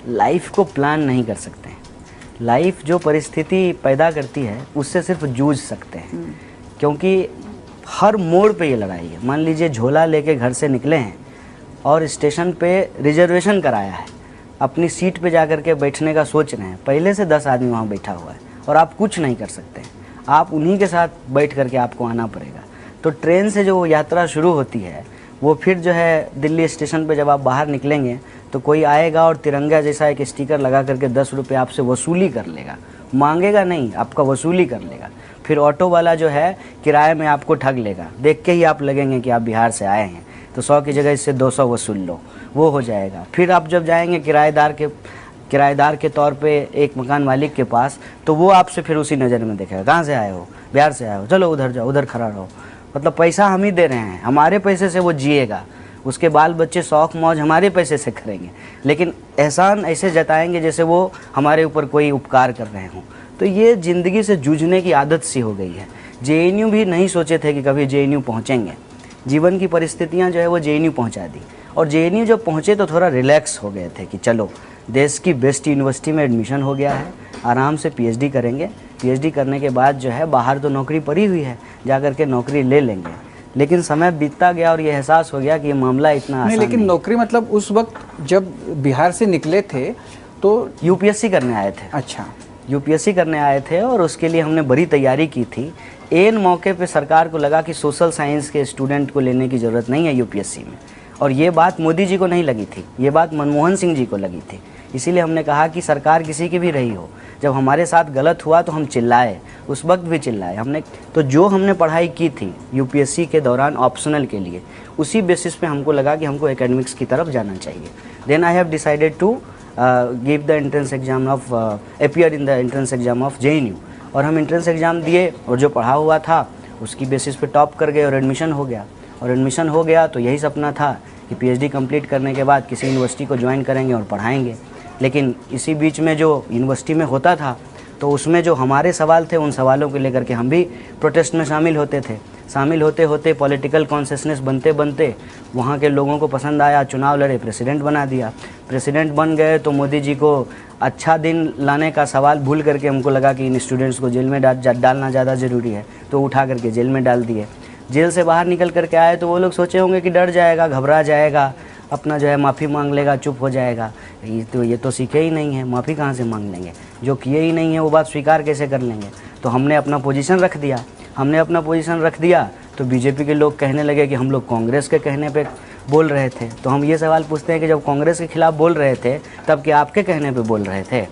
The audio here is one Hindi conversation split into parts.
लाइफ को प्लान नहीं कर सकते हैं। लाइफ जो परिस्थिति पैदा करती है उससे सिर्फ जूझ सकते हैं, क्योंकि हर मोड़ पे ये लड़ाई है। मान लीजिए झोला लेके घर से निकले हैं और स्टेशन पे रिजर्वेशन कराया है, अपनी सीट पे जा कर के बैठने का सोच रहे हैं, पहले से 10 आदमी वहाँ बैठा हुआ है और आप कुछ नहीं कर सकते हैं, आप उन्हीं के साथ बैठ करके आपको आना पड़ेगा। तो ट्रेन से जो यात्रा शुरू होती है वो फिर जो है दिल्ली स्टेशन पे जब आप बाहर निकलेंगे तो कोई आएगा और तिरंगा जैसा एक स्टिकर लगा करके 10 रुपये आपसे वसूली कर लेगा, मांगेगा नहीं, आपका वसूली कर लेगा। फिर ऑटो वाला जो है किराए में आपको ठग लेगा, देख के ही आप लगेंगे कि आप बिहार से आए हैं, तो 100 की जगह इससे 200 वसूल लो, वो हो जाएगा। फिर आप जब जाएंगे किराएदार के तौर पे एक मकान मालिक के पास, तो वो आपसे फिर उसी नज़र में देखेगा, कहाँ से आए हो, बिहार से आए हो, चलो उधर जाओ, उधर खड़ा रहो। मतलब पैसा हम ही दे रहे हैं, हमारे पैसे से वो जिएगा, उसके बाल बच्चे शौक मौज हमारे पैसे से करेंगे, लेकिन एहसान ऐसे जताएंगे जैसे वो हमारे ऊपर कोई उपकार कर रहे हों। तो ये ज़िंदगी से जूझने की आदत सी हो गई है। जेएनयू भी नहीं सोचे थे कि कभी जेएनयू पहुँचेंगे, जीवन की परिस्थितियाँ जो है वो जेएनयू पहुँचा दी। और जेएनयू जब पहुँचे तो थोड़ा रिलैक्स हो गए थे कि चलो देश की बेस्ट यूनिवर्सिटी में एडमिशन हो गया है, आराम से पीएचडी करेंगे, पीएचडी करने के बाद जो है बाहर तो नौकरी पड़ी हुई है, जा कर के नौकरी ले लेंगे। लेकिन समय बीतता गया और ये एहसास हो गया कि ये मामला इतना आसान नहीं। लेकिन नौकरी मतलब उस वक्त जब बिहार से निकले थे तो यूपीएससी करने आए थे। अच्छा, यूपीएससी करने आए थे और उसके लिए हमने बड़ी तैयारी की थी। एन मौके पे सरकार को लगा कि सोशल साइंस के स्टूडेंट को लेने की ज़रूरत नहीं है यूपीएससी में, और ये बात मोदी जी को नहीं लगी थी, ये बात मनमोहन सिंह जी को लगी थी। इसीलिए हमने कहा कि सरकार किसी की भी रही हो, जब हमारे साथ गलत हुआ तो हम चिल्लाए, उस वक्त भी चिल्लाए हमने। तो जो हमने पढ़ाई की थी यूपीएससी के दौरान ऑप्शनल के लिए, उसी बेसिस पे हमको लगा कि हमको एकेडमिक्स की तरफ जाना चाहिए। Then I have decided to give the entrance exam of appear in the entrance exam of JNU, और हम एंट्रेंस एग्ज़ाम दिए और जो पढ़ा हुआ था उसकी बेसिस पे टॉप कर गए और एडमिशन हो गया। और एडमिशन हो गया तो यही सपना था कि पीएचडी कंप्लीट करने के बाद किसी यूनिवर्सिटी को ज्वाइन करेंगे और पढ़ाएंगे। लेकिन इसी बीच में जो यूनिवर्सिटी में होता था तो उसमें जो हमारे सवाल थे उन सवालों को लेकर के हम भी प्रोटेस्ट में शामिल होते थे। शामिल होते होते पॉलिटिकल कॉन्शियसनेस बनते बनते वहाँ के लोगों को पसंद आया, चुनाव लड़े, प्रेसिडेंट बना दिया। प्रेसिडेंट बन गए तो मोदी जी को अच्छा दिन लाने का सवाल भूल करके हमको लगा कि इन स्टूडेंट्स को जेल में डालना ज़्यादा ज़रूरी है, तो उठा करके जेल में डाल दिए। जेल से बाहर निकल करके आए तो वो लोग सोचे होंगे कि डर जाएगा, घबरा जाएगा, अपना जो है माफ़ी मांग लेगा, चुप हो जाएगा। ये तो सीखे ही नहीं है, माफ़ी कहाँ से मांग लेंगे, जो किए ही नहीं है वो बात स्वीकार कैसे कर लेंगे। तो हमने अपना पोजीशन रख दिया। तो बीजेपी के लोग कहने लगे कि हम लोग कांग्रेस के कहने पे बोल रहे थे। तो हम ये सवाल पूछते हैं कि जब कांग्रेस के खिलाफ बोल रहे थे तब क्या आपके कहने पे बोल रहे थे?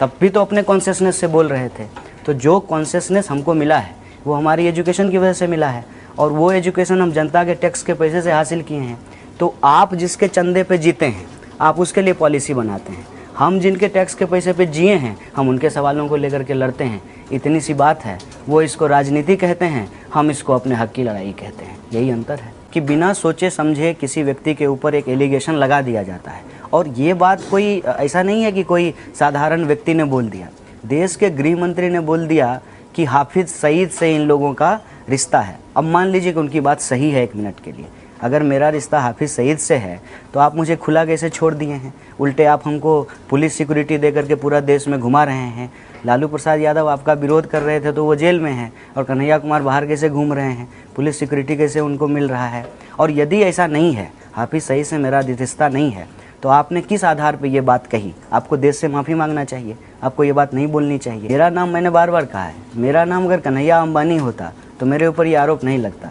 तब भी तो अपने कॉन्शियसनेस से बोल रहे थे। तो जो कॉन्शियसनेस हमको मिला है वो हमारी एजुकेशन की वजह से मिला है, और वो एजुकेशन हम जनता के टैक्स के पैसे से हासिल किए हैं। तो आप जिसके चंदे पे जीते हैं आप उसके लिए पॉलिसी बनाते हैं, हम जिनके टैक्स के पैसे पे जिए हैं हम उनके सवालों को लेकर के लड़ते हैं। इतनी सी बात है। वो इसको राजनीति कहते हैं, हम इसको अपने हक की लड़ाई कहते हैं। यही अंतर है कि बिना सोचे समझे किसी व्यक्ति के ऊपर एक एलिगेशन लगा दिया जाता है। और ये बात कोई ऐसा नहीं है कि कोई साधारण व्यक्ति ने बोल दिया, देश के गृह मंत्री ने बोल दिया कि हाफिज सईद से इन लोगों का रिश्ता है। अब मान लीजिए कि उनकी बात सही है एक मिनट के लिए, अगर मेरा रिश्ता हाफिज सईद से है तो आप मुझे खुला कैसे छोड़ दिए हैं? उल्टे आप हमको पुलिस सिक्योरिटी दे करके पूरा देश में घुमा रहे हैं। लालू प्रसाद यादव आपका विरोध कर रहे थे तो वो जेल में हैं, और कन्हैया कुमार बाहर कैसे घूम रहे हैं, पुलिस सिक्योरिटी कैसे उनको मिल रहा है। और यदि ऐसा नहीं है, हाफिज सईद से मेरा रिश्ता नहीं है, तो आपने किस आधार पर ये बात कही? आपको देश से माफ़ी मांगना चाहिए, आपको ये बात नहीं बोलनी चाहिए। मेरा नाम मैंने बार बार कहा है, मेरा नाम अगर कन्हैया अंबानी होता तो मेरे ऊपर ये आरोप नहीं लगता।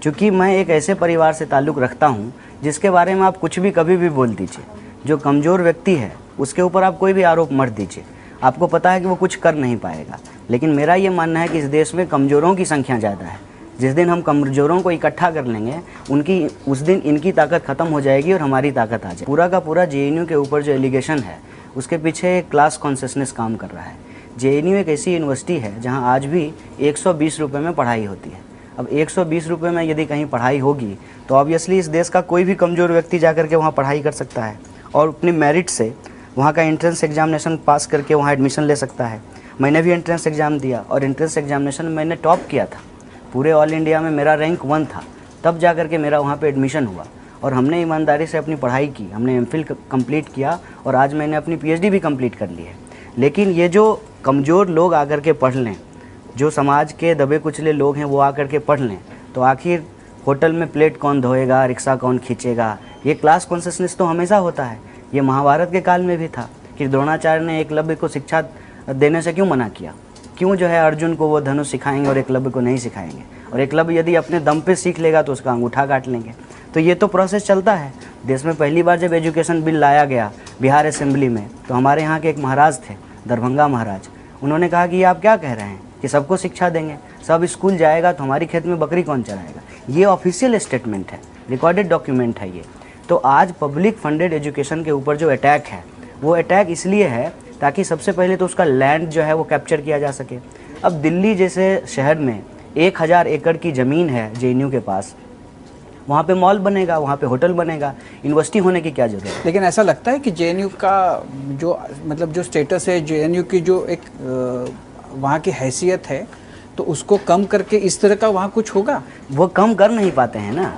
क्योंकि मैं एक ऐसे परिवार से ताल्लुक़ रखता हूँ जिसके बारे में आप कुछ भी कभी भी बोल दीजिए, जो कमज़ोर व्यक्ति है उसके ऊपर आप कोई भी आरोप मत दीजिए, आपको पता है कि वो कुछ कर नहीं पाएगा। लेकिन मेरा ये मानना है कि इस देश में कमज़ोरों की संख्या ज़्यादा है। जिस दिन हम कमज़ोरों को इकट्ठा कर लेंगे उस दिन इनकी ताकत ख़त्म हो जाएगी और हमारी ताकत आ जाएगी। पूरा का पूरा जेएनयू के ऊपर जो एलिगेशन है उसके पीछे क्लास कॉन्शियसनेस काम कर रहा है। जेएनयू एक ऐसी यूनिवर्सिटी है जहाँ आज भी 120 रुपये में पढ़ाई होती है। अब 120 रुपये में यदि कहीं पढ़ाई होगी तो ऑब्वियसली इस देश का कोई भी कमज़ोर व्यक्ति जा करके वहाँ पढ़ाई कर सकता है और अपनी मेरिट से वहाँ का एंट्रेंस एग्जामिनेशन पास करके वहाँ एडमिशन ले सकता है। मैंने भी एंट्रेंस एग्ज़ाम दिया और एंट्रेंस एग्जामिनेशन में मैंने टॉप किया था, पूरे ऑल इंडिया में मेरा रैंक 1 था, तब जा कर के मेरा वहाँ पे एडमिशन हुआ। और हमने ईमानदारी से अपनी पढ़ाई की, हमने एमफिल कंप्लीट किया और आज मैंने अपनी पीएचडी भी कंप्लीट कर ली है। लेकिन ये जो कमज़ोर लोग आकर के पढ़ लें, जो समाज के दबे कुचले लोग हैं वो आकर के पढ़ लें, तो आखिर होटल में प्लेट कौन धोएगा, रिक्शा कौन खींचेगा, ये क्लास कॉन्शसनेस तो हमेशा होता है। ये महाभारत के काल में भी था कि द्रोणाचार्य ने एकलव्य को शिक्षा देने से क्यों मना किया, क्यों जो है अर्जुन को वो धनुष सिखाएंगे और एकलव्य को नहीं सिखाएंगे, और एकलव्य यदि अपने दम पे सीख लेगा तो उसका अंगूठा काट लेंगे। तो ये तो प्रोसेस चलता है। देश में पहली बार जब एजुकेशन बिल लाया गया बिहार असेंबली में, तो हमारे यहाँ के एक महाराज थे, दरभंगा महाराज, उन्होंने कहा कि ये आप क्या कह रहे हैं कि सबको शिक्षा देंगे, सब स्कूल जाएगा तो हमारी खेत में बकरी कौन चराएगा। ये ऑफिशियल स्टेटमेंट है, रिकॉर्डेड डॉक्यूमेंट है ये। तो आज पब्लिक फंडेड एजुकेशन के ऊपर जो अटैक है, वो अटैक इसलिए है ताकि सबसे पहले तो उसका लैंड जो है वो कैप्चर किया जा सके। अब दिल्ली जैसे शहर में 1000 एकड़ की ज़मीन है जेएनयू के पास, वहाँ पे मॉल बनेगा, वहाँ पे होटल बनेगा, यूनिवर्सिटी होने की क्या ज़रूरत है। लेकिन ऐसा लगता है कि जेएनयू का जो मतलब जो स्टेटस है, जेएनयू की जो एक वहाँ की हैसियत है, तो उसको कम करके इस तरह का वहाँ कुछ होगा। वो कम कर नहीं पाते हैं ना।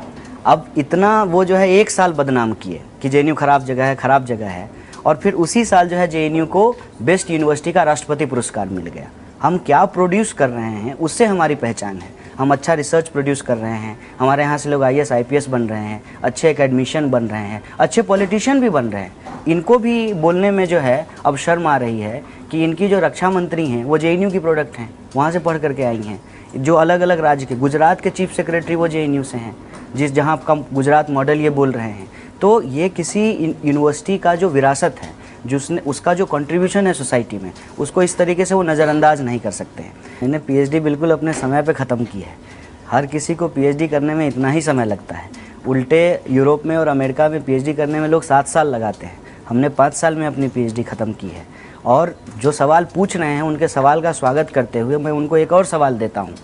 अब इतना वो जो है 1 साल बदनाम किए कि जेएनयू ख़राब जगह है, ख़राब जगह है, और फिर उसी साल जो है जेएनयू को बेस्ट यूनिवर्सिटी का राष्ट्रपति पुरस्कार मिल गया। हम क्या प्रोड्यूस कर रहे हैं उससे हमारी पहचान है। हम अच्छा रिसर्च प्रोड्यूस कर रहे हैं, हमारे यहाँ से लोग IAS IPS बन रहे हैं, अच्छे एकेडमिशियन बन रहे हैं, अच्छे पॉलिटिशियन भी बन रहे हैं। इनको भी बोलने में जो है अब शर्म आ रही है कि इनकी जो रक्षा मंत्री हैं वो जेएनयू की प्रोडक्ट हैं, वहाँ से पढ़ करके आई हैं। जो अलग अलग राज्य के, गुजरात के चीफ सेक्रेटरी वो जेएनयू से हैं, जहाँ आप गुजरात मॉडल ये बोल रहे हैं। तो ये किसी यूनिवर्सिटी का जो विरासत है, जिसने उसका जो कंट्रीब्यूशन है सोसाइटी में, उसको इस तरीके से वो नज़रअंदाज नहीं कर सकते हैं। मैंने पीएचडी बिल्कुल अपने समय पे ख़त्म की है। हर किसी को पीएचडी करने में इतना ही समय लगता है। उल्टे यूरोप में और अमेरिका में पीएचडी करने में लोग 7 साल लगाते हैं, हमने 5 साल में अपनी पीएचडी ख़त्म की है। और जो सवाल पूछ रहे हैं उनके सवाल का स्वागत करते हुए मैं उनको एक और सवाल देता हूँ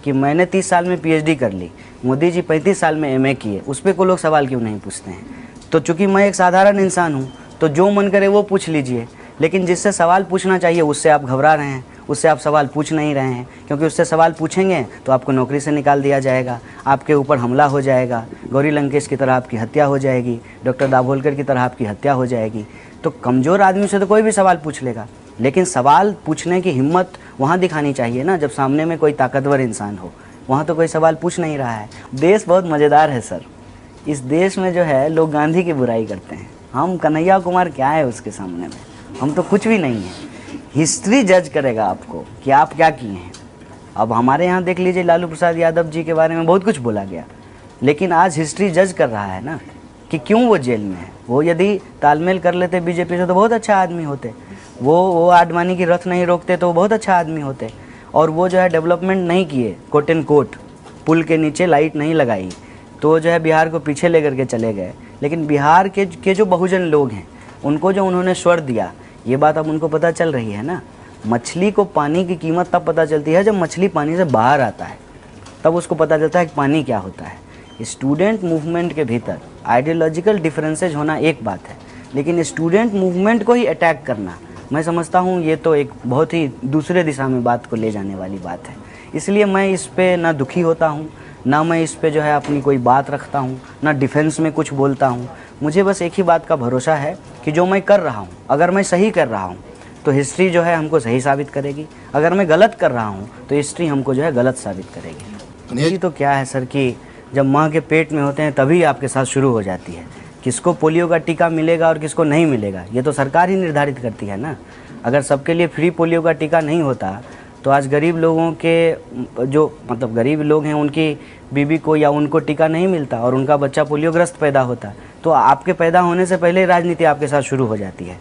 कि मैंने 30 साल में पीएचडी कर ली, मोदी जी 35 साल में एमए किए, उस पर को लोग सवाल क्यों नहीं पूछते हैं। तो चूँकि मैं एक साधारण इंसान हूँ तो जो मन करे वो पूछ लीजिए, लेकिन जिससे सवाल पूछना चाहिए उससे आप घबरा रहे हैं, उससे आप सवाल पूछ नहीं रहे हैं, क्योंकि उससे सवाल पूछेंगे तो आपको नौकरी से निकाल दिया जाएगा, आपके ऊपर हमला हो जाएगा, गौरी लंकेश की तरह आपकी हत्या हो जाएगी, डॉक्टर दाभोलकर की तरह आपकी हत्या हो जाएगी। तो कमज़ोर आदमी से तो कोई भी सवाल पूछ लेगा, लेकिन सवाल पूछने की हिम्मत वहाँ दिखानी चाहिए ना, जब सामने में कोई ताकतवर इंसान हो। वहाँ तो कोई सवाल पूछ नहीं रहा है। देश बहुत मज़ेदार है सर। इस देश में जो है लोग गांधी की बुराई करते हैं, हम कन्हैया कुमार क्या है उसके सामने में, हम तो कुछ भी नहीं हैं। हिस्ट्री जज करेगा आपको कि आप क्या किए हैं। अब हमारे यहाँ देख लीजिए, लालू प्रसाद यादव जी के बारे में बहुत कुछ बोला गया, लेकिन आज हिस्ट्री जज कर रहा है ना कि क्यों वो जेल में है। वो यदि तालमेल कर लेते बीजेपी से तो बहुत अच्छा आदमी होते, वो आडवाणी की रथ नहीं रोकते तो बहुत अच्छा आदमी होते। और वो जो है डेवलपमेंट नहीं किए, कोट एंड कोट, पुल के नीचे लाइट नहीं लगाई, तो जो है बिहार को पीछे लेकर के चले गए। लेकिन बिहार के जो बहुजन लोग हैं उनको जो उन्होंने स्वर दिया, ये बात अब उनको पता चल रही है ना। मछली को पानी की कीमत तब पता चलती है जब मछली पानी से बाहर आता है, तब उसको पता चलता है कि पानी क्या होता है। स्टूडेंट मूवमेंट के भीतर आइडियोलॉजिकल डिफरेंसेज होना एक बात है, लेकिन स्टूडेंट मूवमेंट को ही अटैक करना, मैं समझता हूँ ये तो एक बहुत ही दूसरे दिशा में बात को ले जाने वाली बात है। इसलिए मैं इस पे ना दुखी होता हूँ, ना मैं इस पे जो है अपनी कोई बात रखता हूँ, ना डिफेंस में कुछ बोलता हूँ। मुझे बस एक ही बात का भरोसा है कि जो मैं कर रहा हूँ, अगर मैं सही कर रहा हूँ तो हिस्ट्री जो है हमको सही साबित करेगी, अगर मैं गलत कर रहा हूँ तो हिस्ट्री हमको जो है गलत साबित करेगी। ये तो क्या है सर कि जब माँ के पेट में होते हैं तभी आपके साथ शुरू हो जाती है। किसको पोलियो का टीका मिलेगा और किसको नहीं मिलेगा ये तो सरकार ही निर्धारित करती है ना। अगर सबके लिए फ्री पोलियो का टीका नहीं होता तो आज गरीब लोगों के जो मतलब गरीब लोग हैं उनकी बीबी को या उनको टीका नहीं मिलता और उनका बच्चा पोलियोग्रस्त पैदा होता, तो आपके पैदा होने से पहले राजनीति आपके साथ शुरू हो जाती है।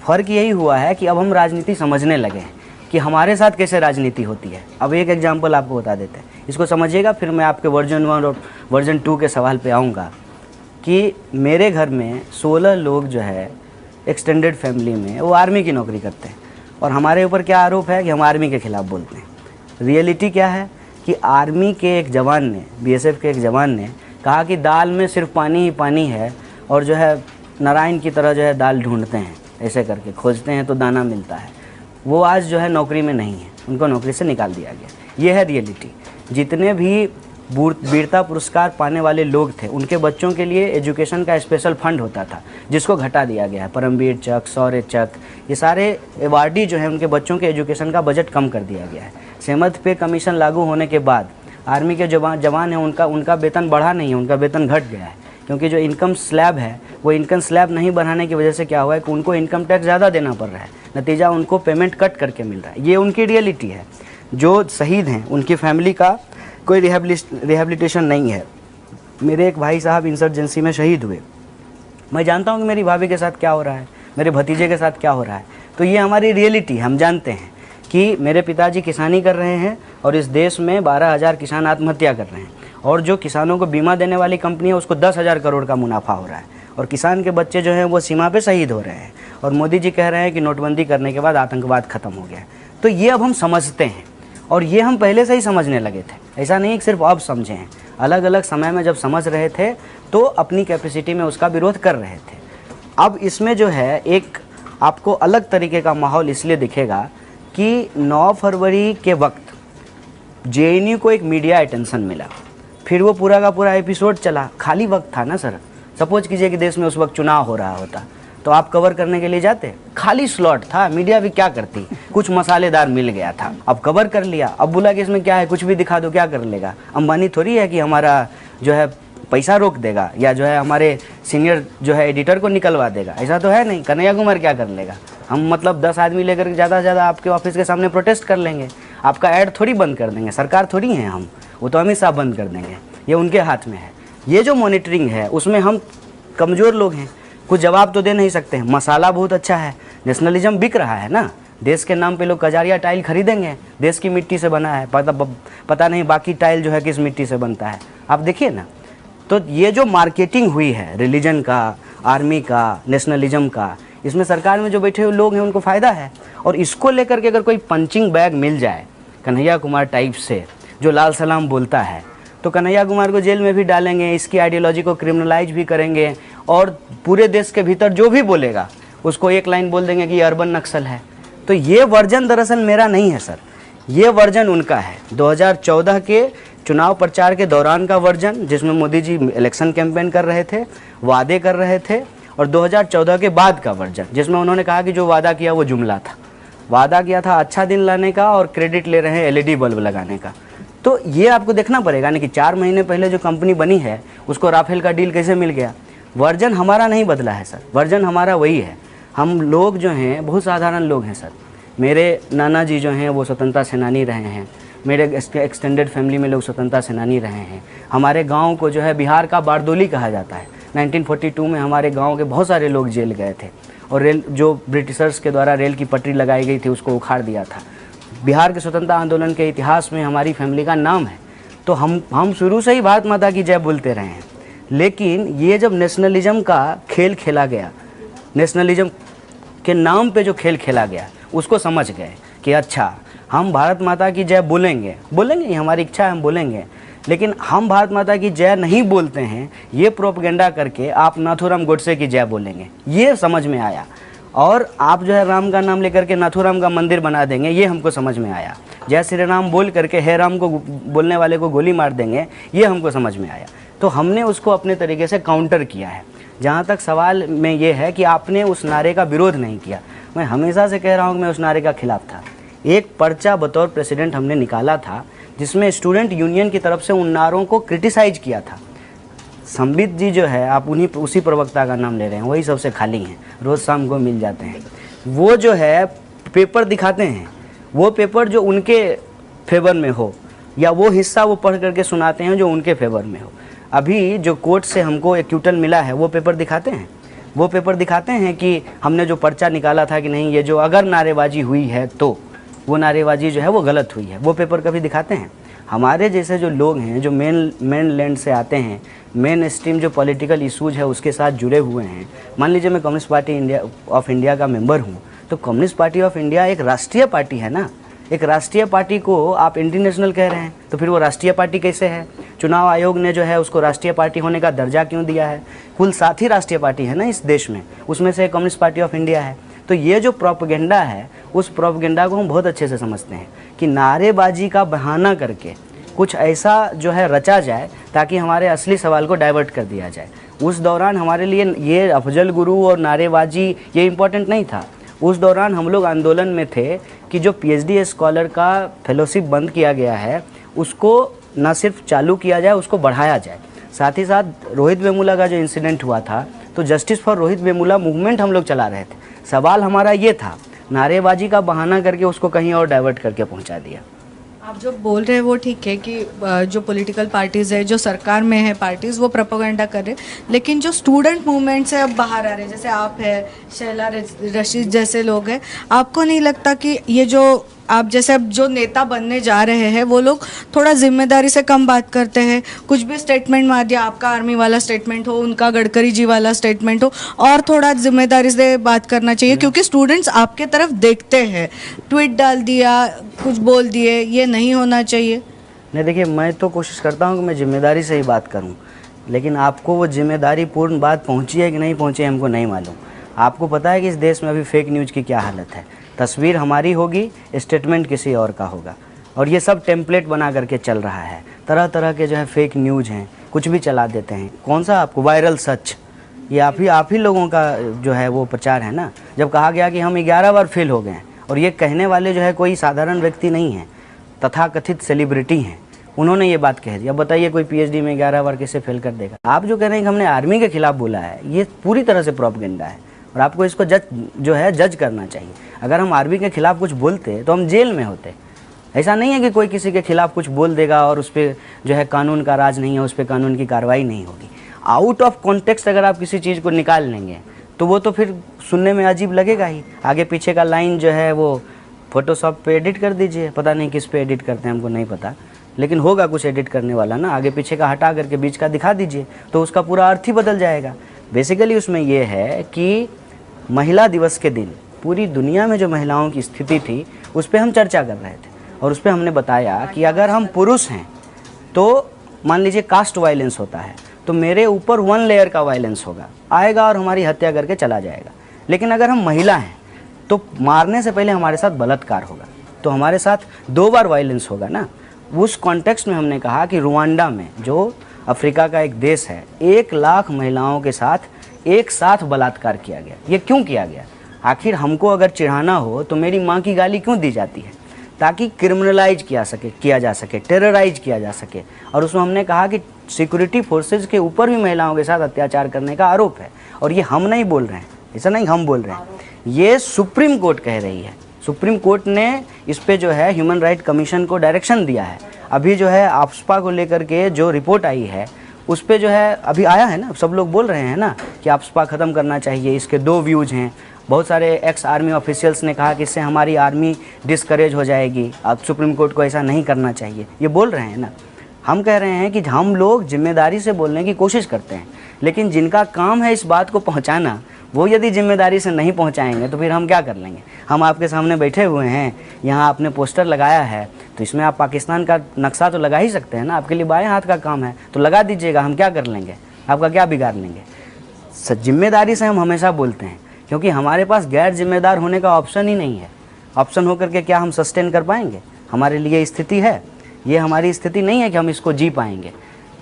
फ़र्क यही हुआ है कि अब हम राजनीति समझने लगे हैं कि हमारे साथ कैसे राजनीति होती है। अब एक एग्जाम्पल आपको बता देते हैं, इसको समझिएगा, फिर मैं आपके वर्जन 1 और वर्जन 2 के सवाल पे आऊँगा। कि मेरे घर में 16 लोग जो है एक्सटेंडेड फैमिली में वो आर्मी की नौकरी करते हैं, और हमारे ऊपर क्या आरोप है कि हम आर्मी के ख़िलाफ़ बोलते हैं। रियलिटी क्या है कि आर्मी के एक जवान ने, BSF के एक जवान ने कहा कि दाल में सिर्फ पानी ही पानी है, और जो है नारायण की तरह जो है दाल ढूंढते हैं, ऐसे करके खोजते हैं तो दाना मिलता है। वो आज जो है नौकरी में नहीं है, उनको नौकरी से निकाल दिया गया। ये है रियलिटी। जितने भी वीरता पुरस्कार पाने वाले लोग थे, उनके बच्चों के लिए एजुकेशन का स्पेशल फंड होता था, जिसको घटा दिया गया है। परमवीर चक, शौर्य चक, ये सारे अवार्डी जो हैं उनके बच्चों के एजुकेशन का बजट कम कर दिया गया है। सेमथ पे कमीशन लागू होने के बाद आर्मी के जवान हैं उनका वेतन बढ़ा नहीं है, उनका वेतन घट गया है, क्योंकि जो इनकम स्लैब है वो इनकम स्लैब नहीं बढ़ाने की वजह से क्या हुआ है कि उनको इनकम टैक्स ज़्यादा देना पड़ रहा है, नतीजा उनको पेमेंट कट करके मिल रहा है। ये उनकी रियलिटी है। जो शहीद हैं उनकी फैमिली का कोई रिहेबिलिटेशन नहीं है। मेरे एक भाई साहब इंसर्जेंसी में शहीद हुए, मैं जानता हूँ कि मेरी भाभी के साथ क्या हो रहा है, मेरे भतीजे के साथ क्या हो रहा है। तो ये हमारी रियलिटी, हम जानते हैं कि मेरे पिताजी किसानी कर रहे हैं और इस देश में 12,000 किसान आत्महत्या कर रहे हैं, और जो किसानों को बीमा देने वाली कंपनी है उसको 10,000 करोड़ का मुनाफा हो रहा है, और किसान के बच्चे जो हैं वो सीमा पे शहीद हो रहे हैं, और मोदी जी कह रहे हैं कि नोटबंदी करने के बाद आतंकवाद खत्म हो गया है। तो ये अब हम समझते हैं, और ये हम पहले से ही समझने लगे थे, ऐसा नहीं कि सिर्फ अब समझे हैं। अलग अलग समय में जब समझ रहे थे तो अपनी कैपेसिटी में उसका विरोध कर रहे थे। अब इसमें जो है एक आपको अलग तरीके का माहौल इसलिए दिखेगा कि 9 फरवरी के वक्त जेएनयू को एक मीडिया अटेंशन मिला, फिर वो पूरा का पूरा एपिसोड चला। खाली वक्त था ना सर, सपोज कीजिए कि देश में उस वक्त चुनाव हो रहा होता तो आप कवर करने के लिए जाते, खाली स्लॉट था, मीडिया भी क्या करती, कुछ मसालेदार मिल गया था, अब कवर कर लिया। अब बोला कि इसमें क्या है, कुछ भी दिखा दो, क्या कर लेगा। अंबानी थोड़ी है कि हमारा जो है पैसा रोक देगा, या जो है हमारे सीनियर जो है एडिटर को निकलवा देगा, ऐसा तो है नहीं। कन्हैया कुमार क्या कर लेगा, हम मतलब 10 आदमी लेकर ज़्यादा से ज़्यादा आपके ऑफिस के सामने प्रोटेस्ट कर लेंगे, आपका ऐड थोड़ी बंद कर देंगे, सरकार थोड़ी हैं हम, वो तो अमित शाह बंद कर देंगे, ये उनके हाथ में है। ये जो मॉनिटरिंग है उसमें हम कमज़ोर लोग हैं, कुछ जवाब तो दे नहीं सकते हैं। मसाला बहुत अच्छा है, नेशनलिज्म बिक रहा है ना, देश के नाम पे लोग कजारिया टाइल खरीदेंगे, देश की मिट्टी से बना है, पता नहीं बाकी टाइल जो है किस मिट्टी से बनता है, आप देखिए ना। तो ये जो मार्केटिंग हुई है रिलीजन का, आर्मी का, नेशनलिज्म का, इसमें सरकार में जो बैठे हुए लोग हैं उनको फ़ायदा है। और इसको लेकर के अगर कोई पंचिंग बैग मिल जाए कन्हैया कुमार टाइप से जो लाल सलाम बोलता है, तो कन्हैया कुमार को जेल में भी डालेंगे, इसकी आइडियोलॉजी को क्रिमिनलाइज भी करेंगे, और पूरे देश के भीतर जो भी बोलेगा उसको एक लाइन बोल देंगे कि ये अर्बन नक्सल है। तो ये वर्जन दरअसल मेरा नहीं है सर, ये वर्जन उनका है। 2014 के चुनाव प्रचार के दौरान का वर्जन, जिसमें मोदी जी इलेक्शन कैंपेन कर रहे थे, वादे कर रहे थे, और 2014 के बाद का वर्जन, जिसमें उन्होंने कहा कि जो वादा किया वो जुमला था, वादा किया था अच्छा दिन लाने का और क्रेडिट ले रहे हैं एलईडी बल्ब लगाने का। तो ये आपको देखना पड़ेगा ना कि 4 महीने पहले जो कंपनी बनी है उसको राफेल का डील कैसे मिल गया। वर्जन हमारा नहीं बदला है सर, वर्जन हमारा वही है। हम लोग जो हैं बहुत साधारण लोग हैं सर। मेरे नाना जी जो हैं वो स्वतंत्रता सेनानी रहे हैं, मेरे एक्सटेंडेड फैमिली में लोग स्वतंत्रता सेनानी रहे हैं। हमारे गांव को जो है बिहार का बारदोली कहा जाता है। 1942 में हमारे गांव के बहुत सारे लोग जेल गए थे, और रेल जो ब्रिटिशर्स के द्वारा रेल की पटरी लगाई गई थी उसको उखाड़ दिया था। बिहार के स्वतंत्रता आंदोलन के इतिहास में हमारी फैमिली का नाम है। तो हम शुरू से ही भारत माता की जय बोलते रहे हैं। लेकिन ये जब नेशनलिज्म का खेल खेला गया, नेशनलिज्म के नाम पे जो खेल खेला गया, उसको समझ गए कि अच्छा हम भारत माता की जय बोलेंगे, ये हमारी इच्छा है, हम बोलेंगे, लेकिन हम भारत माता की जय नहीं बोलते हैं, ये प्रोपेगेंडा करके आप नाथूराम गोडसे की जय बोलेंगे, ये समझ में आया। और आप जो है राम का नाम लेकर के नाथूराम का मंदिर बना देंगे, ये हमको समझ में आया। जय श्री राम बोल करके हे राम को बोलने वाले को गोली मार देंगे, ये हमको समझ में आया। तो हमने उसको अपने तरीके से काउंटर किया है। जहाँ तक सवाल में ये है कि आपने उस नारे का विरोध नहीं किया, मैं हमेशा से कह रहा हूँ कि मैं उस नारे का खिलाफ था। एक पर्चा बतौर प्रेसिडेंट हमने निकाला था जिसमें स्टूडेंट यूनियन की तरफ से उन नारों को क्रिटिसाइज किया था। संबित जी जो है, आप उसी प्रवक्ता का नाम ले रहे हैं, वही सबसे खाली हैं, रोज़ शाम को मिल जाते हैं। वो जो है पेपर दिखाते हैं, वो पेपर जो उनके फेवर में हो, या वो हिस्सा वो पढ़ करके सुनाते हैं जो उनके फेवर में हो। अभी जो कोर्ट से हमको एक्यूटल मिला है वो पेपर दिखाते हैं, वो पेपर दिखाते हैं कि हमने जो पर्चा निकाला था कि नहीं, ये जो अगर नारेबाजी हुई है तो वो नारेबाजी जो है वो गलत हुई है, वो पेपर कभी दिखाते हैं। हमारे जैसे जो लोग हैं जो मेन लैंड से आते हैं, मेन स्ट्रीम जो पॉलिटिकल इशूज़ है उसके साथ जुड़े हुए हैं। मान लीजिए मैं कम्युनिस्ट पार्टी ऑफ इंडिया का मेंबर हूँ, तो कम्युनिस्ट पार्टी ऑफ इंडिया एक राष्ट्रीय पार्टी है ना। एक राष्ट्रीय पार्टी को आप इंटरनेशनल कह रहे हैं, तो फिर वो राष्ट्रीय पार्टी कैसे है? चुनाव आयोग ने जो है उसको राष्ट्रीय पार्टी होने का दर्जा क्यों दिया है? कुल 7 ही राष्ट्रीय पार्टी है ना इस देश में, उसमें से कम्युनिस्ट पार्टी ऑफ इंडिया है। तो ये जो प्रोपेगेंडा है, उस प्रोपेगेंडा को हम बहुत अच्छे से समझते हैं कि नारेबाजी का बहाना करके कुछ ऐसा जो है रचा जाए ताकि हमारे असली सवाल को डाइवर्ट कर दिया जाए। उस दौरान हमारे लिए ये अफजल गुरु और नारेबाजी ये इम्पोर्टेंट नहीं था। उस दौरान हम लोग आंदोलन में थे कि जो पीएचडी स्कॉलर का फेलोशिप बंद किया गया है उसको न सिर्फ चालू किया जाए, उसको बढ़ाया जाए। साथ ही साथ रोहित वेमुला का जो इंसिडेंट हुआ था तो justice for Rohit Vemula movement हम लोग चला रहे थे। सवाल हमारा ये था, नारेबाजी का बहाना करके उसको कहीं और डाइवर्ट करके पहुंचा दिया। आप जो बोल रहे हैं वो ठीक है कि जो पॉलिटिकल पार्टीज़ है, जो सरकार में है पार्टीज़, वो प्रोपेगेंडा कर रहे हैं, लेकिन जो स्टूडेंट मूवमेंट से अब बाहर आ रहे हैं, जैसे आप है, शैला रशीद जैसे लोग हैं, आपको नहीं लगता कि ये जो आप जैसे अब जो नेता बनने जा रहे हैं वो लोग थोड़ा जिम्मेदारी से कम बात करते हैं, कुछ भी स्टेटमेंट मार दिया, आपका आर्मी वाला स्टेटमेंट हो, उनका गडकरी जी वाला स्टेटमेंट हो, और थोड़ा जिम्मेदारी से बात करना चाहिए क्योंकि स्टूडेंट्स आपके तरफ देखते हैं, ट्वीट डाल दिया, कुछ बोल दिए, ये नहीं होना चाहिए। नहीं देखिए, मैं तो कोशिश करता हूँ कि मैं जिम्मेदारी से ही बात करूँ, लेकिन आपको वो जिम्मेदारी पूर्ण बात पहुँची है कि नहीं पहुँची है हमको नहीं मालूम। आपको पता है कि इस देश में अभी फेक न्यूज़ की क्या हालत है। तस्वीर हमारी होगी, स्टेटमेंट किसी और का होगा, और ये सब टेम्पलेट बना करके चल रहा है। तरह तरह के जो है फेक न्यूज़ हैं, कुछ भी चला देते हैं। कौन सा आपको वायरल सच, ये आप ही लोगों का जो है वो प्रचार है ना। जब कहा गया कि हम 11 बार फेल हो गए हैं, और ये कहने वाले जो है कोई साधारण व्यक्ति नहीं है, तथाकथित सेलिब्रिटी हैं, उन्होंने ये बात कह दी। अब बताइए कोई पीएचडी में 11 बार कैसे फेल कर देगा। आप जो कह रहे हैं कि हमने आर्मी के खिलाफ बोला है, ये पूरी तरह से प्रोपेगेंडा है और आपको इसको जज करना चाहिए। अगर हम आर्मी के खिलाफ कुछ बोलते तो हम जेल में होते। ऐसा नहीं है कि कोई किसी के खिलाफ कुछ बोल देगा और उस पर जो है कानून का राज नहीं है, उस पर कानून की कार्रवाई नहीं होगी। आउट ऑफ कॉन्टेक्स्ट अगर आप किसी चीज़ को निकाल लेंगे तो वो तो फिर सुनने में अजीब लगेगा ही। आगे पीछे का लाइन जो है वो फोटोशॉप पे एडिट कर दीजिए, पता नहीं किस पे एडिट करते हैं हमको नहीं पता, लेकिन होगा कुछ एडिट करने वाला ना। आगे पीछे का हटा करके बीच का दिखा दीजिए तो उसका पूरा अर्थ ही बदल जाएगा। बेसिकली उसमें ये है कि महिला दिवस के दिन पूरी दुनिया में जो महिलाओं की स्थिति थी उस पर हम चर्चा कर रहे थे, और उस पर हमने बताया कि अगर हम पुरुष हैं तो मान लीजिए कास्ट वायलेंस होता है तो मेरे ऊपर 1 लेयर का वायलेंस होगा, आएगा और हमारी हत्या करके चला जाएगा। लेकिन अगर हम महिला हैं तो मारने से पहले हमारे साथ बलात्कार होगा, तो हमारे साथ 2 बार वायलेंस होगा ना। उस कॉन्टेक्स्ट में हमने कहा कि रुवांडा में, जो अफ्रीका का एक देश है, 1 लाख महिलाओं के साथ एक साथ बलात्कार किया गया। ये क्यों किया गया? आखिर हमको अगर चिढ़ाना हो तो मेरी माँ की गाली क्यों दी जाती है? ताकि क्रिमिनलाइज किया जा सके, टेरराइज किया जा सके। और उसमें हमने कहा कि सिक्योरिटी फोर्सेज के ऊपर भी महिलाओं के साथ अत्याचार करने का आरोप है, और ये हम नहीं बोल रहे हैं, ऐसा नहीं हम बोल रहे हैं, ये सुप्रीम कोर्ट कह रही है। सुप्रीम कोर्ट ने इस पे जो है ह्यूमन राइट कमीशन को डायरेक्शन दिया है। अभी जो है आफ्स्पा को लेकर के जो रिपोर्ट आई है उस पे जो है अभी आया है ना, सब लोग बोल रहे हैं ना कि आफ्स्पा ख़त्म करना चाहिए। इसके 2 व्यूज़ हैं। बहुत सारे एक्स आर्मी ऑफिशियल्स ने कहा कि इससे हमारी आर्मी डिस्करेज हो जाएगी, अब सुप्रीम कोर्ट को ऐसा नहीं करना चाहिए, ये बोल रहे हैं ना। हम कह रहे हैं कि हम लोग जिम्मेदारी से बोलने की कोशिश करते हैं, लेकिन जिनका काम है इस बात को पहुंचाना, वो यदि जिम्मेदारी से नहीं पहुंचाएंगे तो फिर हम क्या कर लेंगे। हम आपके सामने बैठे हुए हैं, यहाँ आपने पोस्टर लगाया है तो इसमें आप पाकिस्तान का नक्शा तो लगा ही सकते हैं ना, आपके लिए बाएं हाथ का काम है तो लगा दीजिएगा, हम क्या कर लेंगे, आपका क्या बिगाड़ लेंगे। जिम्मेदारी से हम हमेशा बोलते हैं क्योंकि हमारे पास गैर जिम्मेदार होने का ऑप्शन ही नहीं है। ऑप्शन होकर के क्या हम सस्टेन कर पाएंगे? हमारे लिए स्थिति है, ये हमारी स्थिति नहीं है कि हम इसको जी पाएंगे।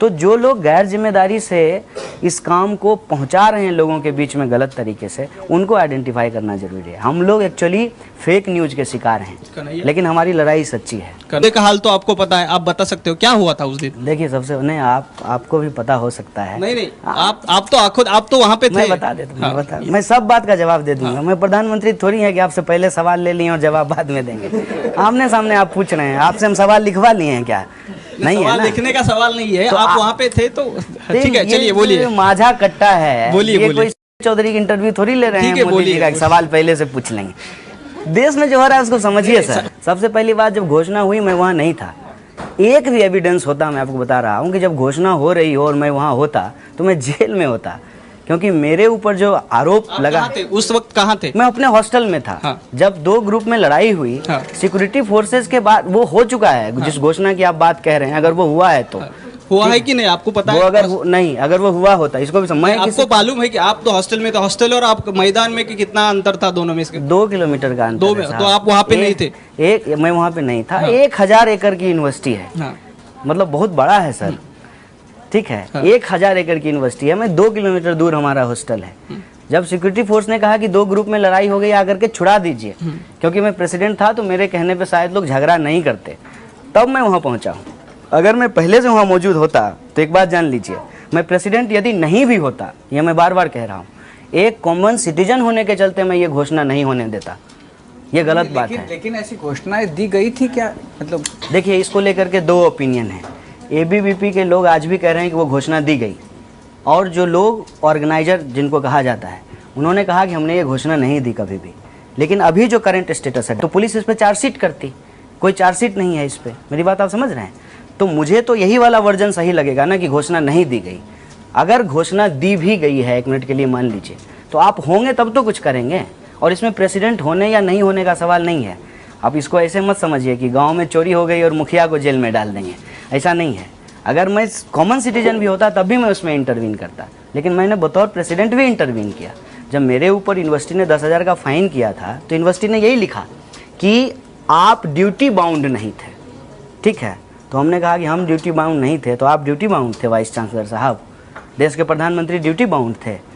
तो जो लोग गैर जिम्मेदारी से इस काम को पहुंचा रहे हैं लोगों के बीच में गलत तरीके से, उनको आइडेंटिफाई करना जरूरी है। हम लोग एक्चुअली फेक न्यूज के शिकार हैं, लेकिन हमारी लड़ाई सच्ची है। करने का हाल तो आपको पता है, आप बता सकते हो क्या हुआ था उस दिन? देखिए, सबसे नहीं आपको भी पता हो सकता है। नहीं, आप तो वहाँ पे थे। मैं बता देता हूँ, मैं सब बात का जवाब दे दूंगा। मैं प्रधानमंत्री थोड़ी है कि आपसे पहले सवाल ले लिए और जवाब बाद में देंगे। आमने सामने आप पूछ रहे हैं, आपसे हम सवाल लिखवा लिए हैं क्या? नहीं है ना, लिखने का सवाल नहीं है। तो आप वहाँ पे थे तो ठीक है, चलिए बोलिए। माझा कट्टा है, बोलिए। कोई चौधरी की इंटरव्यू थोड़ी ले रहे हैं, मोदी जी का सवाल पहले से पूछ लेंगे। देश में जो हो रहा है उसको समझिए सर। सबसे पहली बात, जब घोषणा हुई मैं वहाँ नहीं था। एक भी एविडेंस होता, मैं आपको बता रहा हूँ कि जब घोषणा हो रही हो और मैं वहाँ होता तो मैं जेल में होता, क्योंकि मेरे ऊपर जो आरोप लगा। उस वक्त कहाँ थे? मैं अपने हॉस्टल में था। हाँ। जब 2 ग्रुप में लड़ाई हुई, हाँ। सिक्योरिटी फोर्सेस के बाद वो हो चुका है, हाँ। जिस घोषणा की आप बात कह रहे हैं, अगर वो हुआ है तो हुआ है कि नहीं आपको पता है? अगर वो हुआ होता, इसको भी समझ। आपको मालूम है कि आप तो हॉस्टल में थे, हॉस्टल और आप मैदान में कि कितना अंतर था दोनों में? इसके 2 किलोमीटर का अंतर। 2 में तो आप वहाँ पे नहीं थे? मैं वहाँ पे नहीं था। 1000 एकड़ की यूनिवर्सिटी है। मतलब बहुत बड़ा है सर, ठीक है। 1000 एकड़ की यूनिवर्सिटी है, मैं 2 किलोमीटर दूर हमारा हॉस्टल है। जब सिक्योरिटी फोर्स ने कहा कि 2 ग्रुप में लड़ाई हो गई, आकर के छुड़ा दीजिए, क्योंकि मैं प्रेसिडेंट था तो मेरे कहने पे शायद लोग झगड़ा नहीं करते, तब मैं वहाँ पहुँचा हूँ। अगर मैं पहले से वहाँ मौजूद होता तो एक बात जान लीजिए, मैं प्रेसिडेंट यदि नहीं भी होता, यह मैं बार बार कह रहा हूँ, एक कॉमन सिटीजन होने के चलते मैं ये घोषणा नहीं होने देता। ये गलत बात है। लेकिन ऐसी घोषणाएं दी गई थी क्या? मतलब देखिए, इसको लेकर के 2 ओपिनियन है। एबीवीपी के लोग आज भी कह रहे हैं कि वो घोषणा दी गई, और जो लोग ऑर्गेनाइजर जिनको कहा जाता है, उन्होंने कहा कि हमने ये घोषणा नहीं दी कभी भी। लेकिन अभी जो करंट स्टेटस है, तो पुलिस इस पर चार्जशीट करती, कोई चार्जशीट नहीं है इस पर। मेरी बात आप समझ रहे हैं? तो मुझे तो यही वाला वर्जन सही लगेगा ना, कि घोषणा नहीं दी गई। अगर घोषणा दी भी गई है, 1 मिनट के लिए मान लीजिए, तो आप होंगे तब तो कुछ करेंगे, और इसमें प्रेसिडेंट होने या नहीं होने का सवाल नहीं है। आप इसको ऐसे मत समझिए कि गांव में चोरी हो गई और मुखिया को जेल में डाल देंगे, ऐसा नहीं है। अगर मैं कॉमन सिटीजन भी होता तब भी मैं उसमें इंटरवीन करता, लेकिन मैंने बतौर प्रेसिडेंट भी इंटरवीन किया। जब मेरे ऊपर यूनिवर्सिटी ने 10,000 का फाइन किया था, तो यूनिवर्सिटी ने यही लिखा कि आप ड्यूटी बाउंड नहीं थे, ठीक है। तो हमने कहा कि हम ड्यूटी बाउंड नहीं थे, तो आप ड्यूटी बाउंड थे वाइस चांसलर साहब, देश के प्रधानमंत्री ड्यूटी बाउंड थे।